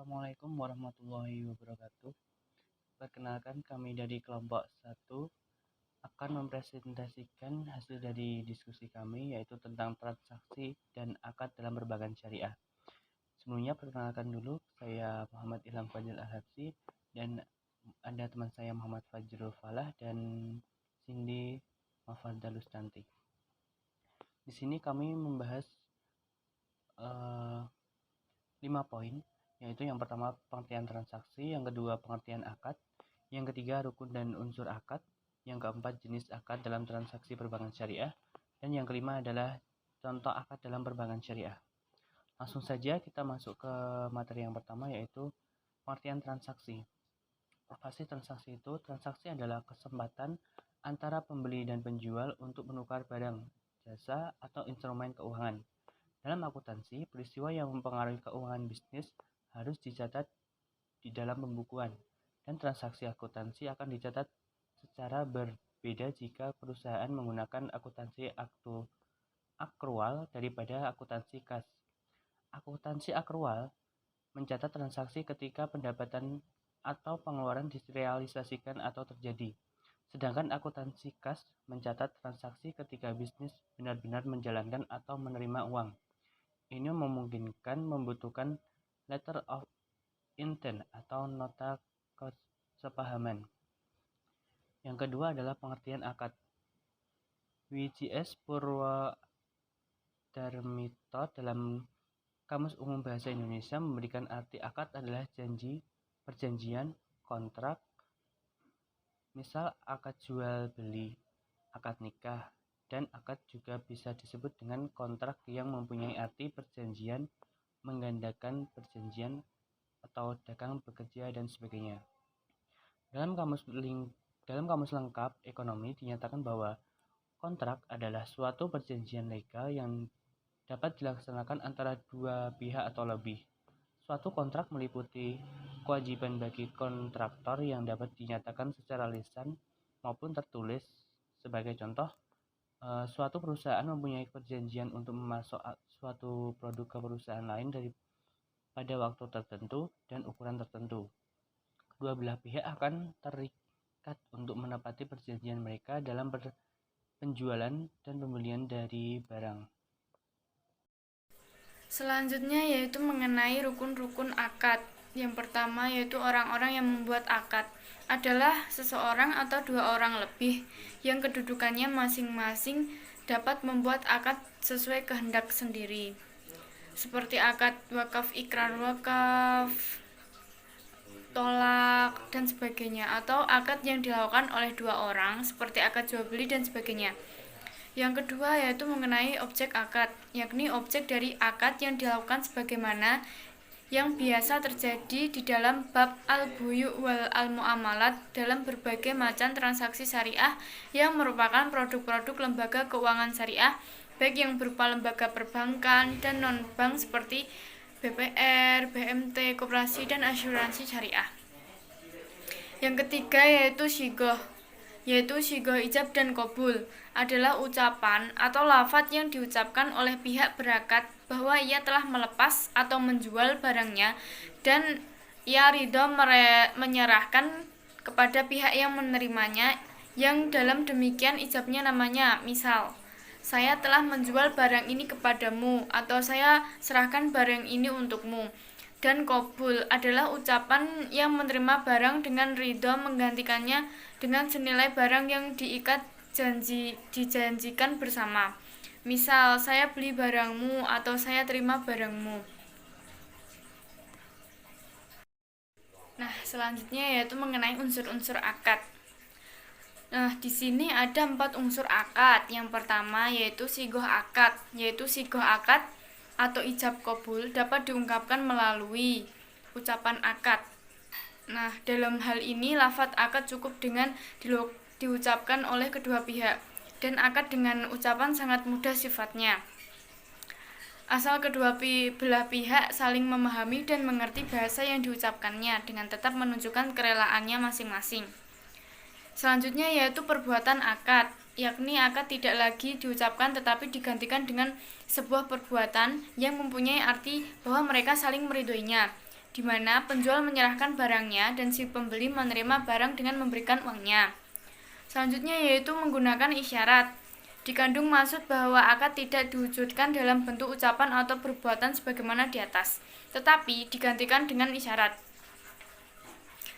Assalamualaikum warahmatullahi wabarakatuh. Perkenalkan, kami dari kelompok 1 akan mempresentasikan hasil dari diskusi kami, yaitu tentang transaksi dan akad dalam perbankan syariah. Sebelumnya perkenalkan dulu, saya Muhammad Ilham Fadil Al-Habsyi dan ada teman saya Muhammad Fajrul Falah dan Cindy Mafaldalustanti. Di sini kami membahas 5 poin, yaitu yang pertama pengertian transaksi, yang kedua pengertian akad, yang ketiga rukun dan unsur akad, yang keempat jenis akad dalam transaksi perbankan syariah, dan yang kelima adalah contoh akad dalam perbankan syariah. Langsung saja kita masuk ke materi yang pertama, yaitu pengertian transaksi. Apa sih transaksi itu? Transaksi adalah kesempatan antara pembeli dan penjual untuk menukar barang, jasa, atau instrumen keuangan. Dalam akuntansi, peristiwa yang mempengaruhi keuangan bisnis harus dicatat di dalam pembukuan, dan transaksi akuntansi akan dicatat secara berbeda jika perusahaan menggunakan akuntansi akrual daripada akuntansi kas. Akuntansi akrual mencatat transaksi ketika pendapatan atau pengeluaran direalisasikan atau terjadi, sedangkan akuntansi kas mencatat transaksi ketika bisnis benar-benar menjalankan atau menerima uang. Ini memungkinkan membutuhkan letter of intent atau nota kesepahaman. Yang kedua adalah pengertian akad. WJS Purwadarmito dalam Kamus Umum Bahasa Indonesia memberikan arti akad adalah janji, perjanjian, kontrak, misal akad jual beli, akad nikah, dan akad juga bisa disebut dengan kontrak yang mempunyai arti perjanjian, menggandakan perjanjian, atau dagang bekerja, dan sebagainya. Dalam kamus lengkap ekonomi dinyatakan bahwa kontrak adalah suatu perjanjian legal yang dapat dilaksanakan antara dua pihak atau lebih. Suatu kontrak meliputi kewajiban bagi kontraktor yang dapat dinyatakan secara lisan maupun tertulis. Sebagai contoh, suatu perusahaan mempunyai perjanjian untuk memasok suatu produk ke perusahaan lain pada waktu tertentu dan ukuran tertentu. Kedua belah pihak akan terikat untuk menepati perjanjian mereka dalam penjualan dan pembelian dari barang. Selanjutnya yaitu mengenai rukun-rukun akad. Yang pertama yaitu orang-orang yang membuat akad adalah seseorang atau dua orang lebih yang kedudukannya masing-masing dapat membuat akad sesuai kehendak sendiri. Seperti akad wakaf, ikrar wakaf, tolak, dan sebagainya, atau akad yang dilakukan oleh dua orang seperti akad jual beli dan sebagainya. Yang kedua yaitu mengenai objek akad, yakni objek dari akad yang dilakukan sebagaimana yang biasa terjadi di dalam bab al-buyu' wal al-mu'amalat dalam berbagai macam transaksi syariah yang merupakan produk-produk lembaga keuangan syariah, baik yang berupa lembaga perbankan dan non-bank seperti BPR, BMT, koperasi, dan asuransi syariah. Yang ketiga yaitu sigoh, ijab dan qabul adalah ucapan atau lafadz yang diucapkan oleh pihak berakad bahwa ia telah melepas atau menjual barangnya dan ia ridho menyerahkan kepada pihak yang menerimanya, yang dalam demikian ijabnya namanya. Misal, saya telah menjual barang ini kepadamu, atau saya serahkan barang ini untukmu. Dan qabul adalah ucapan yang menerima barang dengan ridho menggantikannya dengan senilai barang yang dijanjikan bersama. Misal, saya beli barangmu atau saya terima barangmu. Nah, selanjutnya yaitu mengenai unsur-unsur akad. Nah, di sini ada 4 unsur akad. Yang pertama yaitu sigoh akad, sigoh akad atau ijab qabul dapat diungkapkan melalui ucapan akad. Nah, dalam hal ini lafadz akad cukup dengan diucapkan oleh kedua pihak, dan akad dengan ucapan sangat mudah sifatnya, asal kedua belah pihak saling memahami dan mengerti bahasa yang diucapkannya dengan tetap menunjukkan kerelaannya masing-masing. Selanjutnya yaitu perbuatan akad, yakni akad tidak lagi diucapkan tetapi digantikan dengan sebuah perbuatan yang mempunyai arti bahwa mereka saling meridhoinya. di mana penjual menyerahkan barangnya dan si pembeli menerima barang dengan memberikan uangnya. Selanjutnya yaitu menggunakan isyarat. Dikandung maksud bahwa akad tidak diwujudkan dalam bentuk ucapan atau perbuatan sebagaimana di atas, tetapi digantikan dengan isyarat.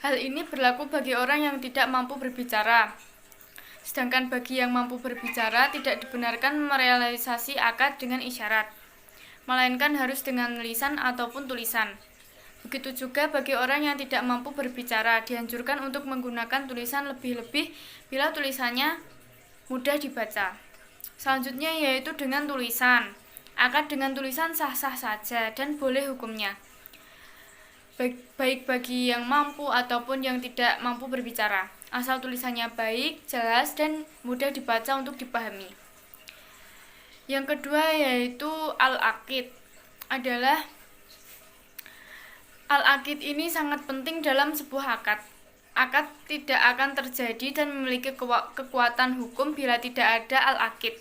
Hal ini berlaku bagi orang yang tidak mampu berbicara. Sedangkan bagi yang mampu berbicara tidak dibenarkan merealisasi akad dengan isyarat, melainkan harus dengan lisan ataupun tulisan. Begitu juga bagi orang yang tidak mampu berbicara, dianjurkan untuk menggunakan tulisan lebih-lebih bila tulisannya mudah dibaca. Selanjutnya yaitu dengan tulisan. Akad dengan tulisan sah-sah saja dan boleh hukumnya, baik bagi yang mampu ataupun yang tidak mampu berbicara, asal tulisannya baik, jelas, dan mudah dibaca untuk dipahami. Yang kedua yaitu al-aqid. Al-aqid ini sangat penting dalam sebuah akad. Akad tidak akan terjadi dan memiliki kekuatan hukum bila tidak ada al-aqid.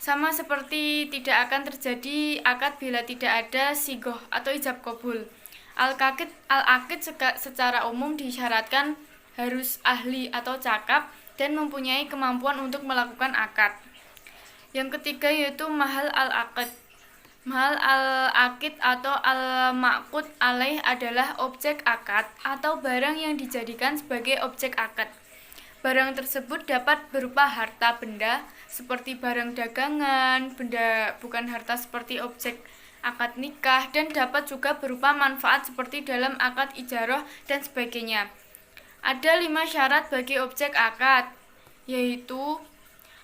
Sama seperti tidak akan terjadi akad bila tidak ada sigoh atau ijab kabul. Al-aqid secara umum disyaratkan harus ahli atau cakap dan mempunyai kemampuan untuk melakukan akad. Yang ketiga yaitu mahal al-aqid. Mahal al-aqid atau al-maqud alaih adalah objek akad atau barang yang dijadikan sebagai objek akad. Barang tersebut dapat berupa harta benda seperti barang dagangan, benda bukan harta seperti objek akad nikah, dan dapat juga berupa manfaat seperti dalam akad ijarah dan sebagainya. Ada 5 syarat bagi objek akad, yaitu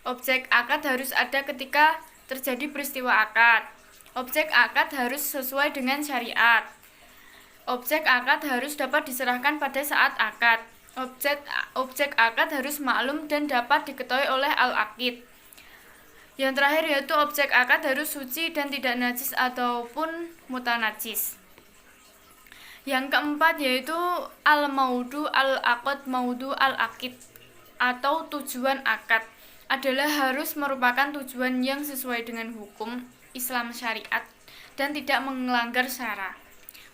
objek akad harus ada ketika terjadi peristiwa akad. Objek akad harus sesuai dengan syariat. Objek akad harus dapat diserahkan pada saat akad. Objek akad harus maklum dan dapat diketahui oleh al-aqid. Yang terakhir yaitu objek akad harus suci dan tidak najis ataupun mutanajis. Yang keempat yaitu al-maudu al-aqd maudu al-aqid atau tujuan akad adalah harus merupakan tujuan yang sesuai dengan hukum Islam syariat dan tidak melanggar syara.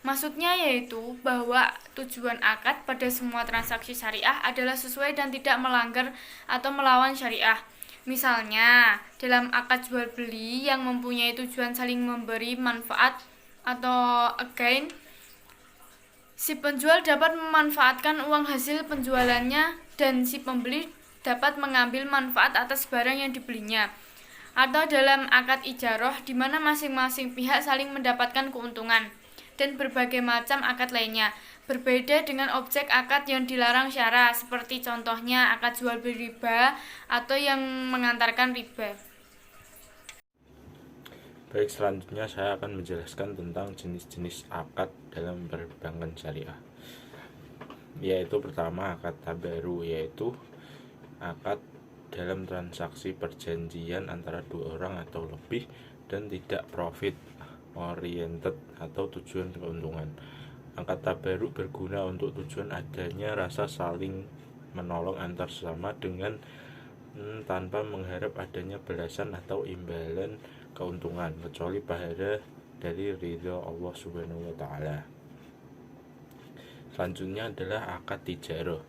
Maksudnya yaitu bahwa tujuan akad pada semua transaksi syariah adalah sesuai dan tidak melanggar atau melawan syariah. Misalnya, dalam akad jual beli yang mempunyai tujuan saling memberi manfaat atau again, si penjual dapat memanfaatkan uang hasil penjualannya dan si pembeli dapat mengambil manfaat atas barang yang dibelinya. Atau dalam akad ijarah di mana masing-masing pihak saling mendapatkan keuntungan, dan berbagai macam akad lainnya. Berbeda dengan objek akad yang dilarang syara, seperti contohnya akad jual beli riba atau yang mengantarkan riba. Baik, selanjutnya saya akan menjelaskan tentang jenis-jenis akad dalam perbankan syariah. Yaitu pertama akad tabaru, yaitu akad dalam transaksi perjanjian antara 2 orang atau lebih dan tidak profit oriented atau tujuan keuntungan. Akad tabaru berguna untuk tujuan adanya rasa saling menolong antar sesama dengan tanpa mengharap adanya balasan atau imbalan keuntungan kecuali pahala dari ridha Allah Subhanahu wa taala. Selanjutnya adalah akad tijarah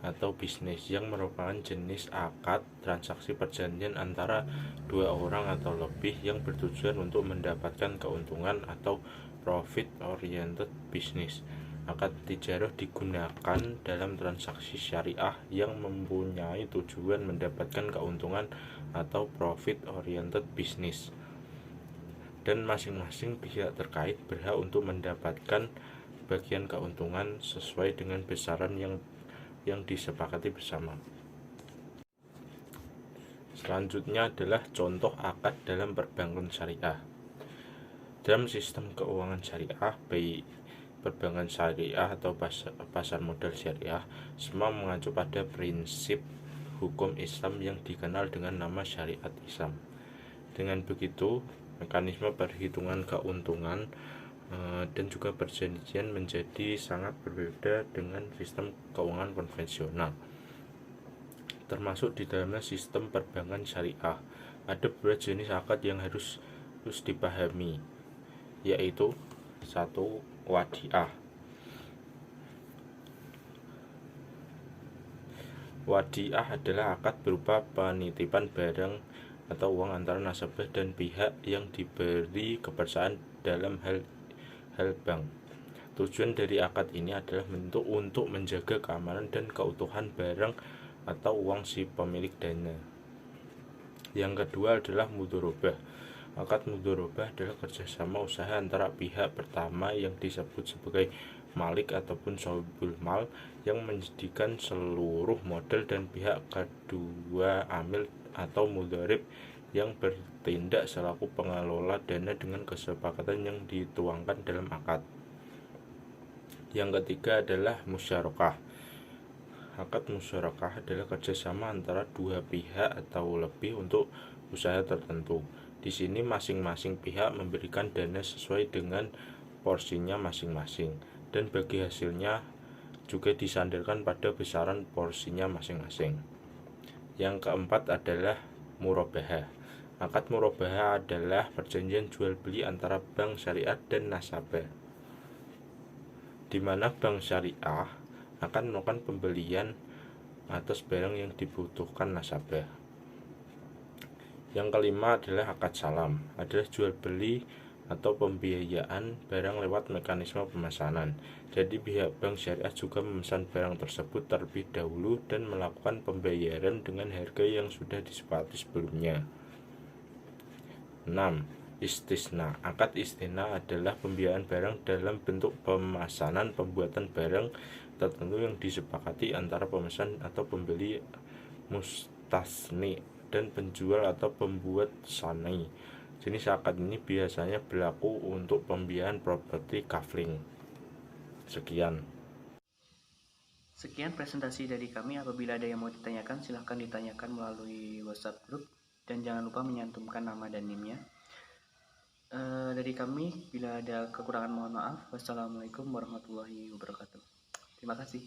atau bisnis yang merupakan jenis akad transaksi perjanjian antara 2 orang atau lebih yang bertujuan untuk mendapatkan keuntungan atau profit oriented business. Akad tijarah digunakan dalam transaksi syariah yang mempunyai tujuan mendapatkan keuntungan atau profit oriented business, dan masing-masing pihak terkait berhak untuk mendapatkan bagian keuntungan sesuai dengan besaran yang disepakati bersama. Selanjutnya adalah contoh akad dalam perbankan syariah. Dalam sistem keuangan syariah, baik perbankan syariah atau pasar modal syariah, semua mengacu pada prinsip hukum Islam yang dikenal dengan nama syariat Islam. Dengan begitu, mekanisme perhitungan keuntungan dan juga perjanjian menjadi sangat berbeda dengan sistem keuangan konvensional. Termasuk di dalamnya sistem perbankan syariah, ada beberapa jenis akad yang harus dipahami, yaitu 1. Wadiah. Wadiah adalah akad berupa penitipan barang atau uang antara nasabah dan pihak yang diberi kepercayaan dalam hal bank. Tujuan dari akad ini adalah untuk menjaga keamanan dan keutuhan barang atau uang si pemilik dana. Yang kedua adalah mudharabah. Akad mudharabah adalah kerjasama usaha antara pihak pertama yang disebut sebagai malik ataupun sahibul mal yang menyediakan seluruh modal, dan pihak kedua amil atau mudharib yang bertindak selaku pengelola dana dengan kesepakatan yang dituangkan dalam akad. Yang ketiga adalah musyarakah. Akad musyarakah adalah kerjasama antara dua pihak atau lebih untuk usaha tertentu. Di sini masing-masing pihak memberikan dana sesuai dengan porsinya masing-masing, dan bagi hasilnya juga disandarkan pada besaran porsinya masing-masing. Yang keempat adalah murabahah. Akad murabahah adalah perjanjian jual beli antara bank syariah dan nasabah, di mana bank syariah akan melakukan pembelian atas barang yang dibutuhkan nasabah. Yang kelima adalah akad salam, adalah jual beli atau pembiayaan barang lewat mekanisme pemesanan. Jadi pihak bank syariah juga memesan barang tersebut terlebih dahulu dan melakukan pembayaran dengan harga yang sudah disepakati sebelumnya. 6. Istisna. Akad istisna adalah pembiayaan barang dalam bentuk pemesanan pembuatan barang tertentu yang disepakati antara pemesan atau pembeli mustasni dan penjual atau pembuat sani. Jenis akad ini biasanya berlaku untuk pembiayaan properti kafling. Sekian presentasi dari kami. Apabila ada yang mau ditanyakan, silahkan ditanyakan melalui WhatsApp group, dan jangan lupa menyantumkan nama dan NIM-nya. Dari kami, bila ada kekurangan mohon maaf. Wassalamualaikum warahmatullahi wabarakatuh. Terima kasih.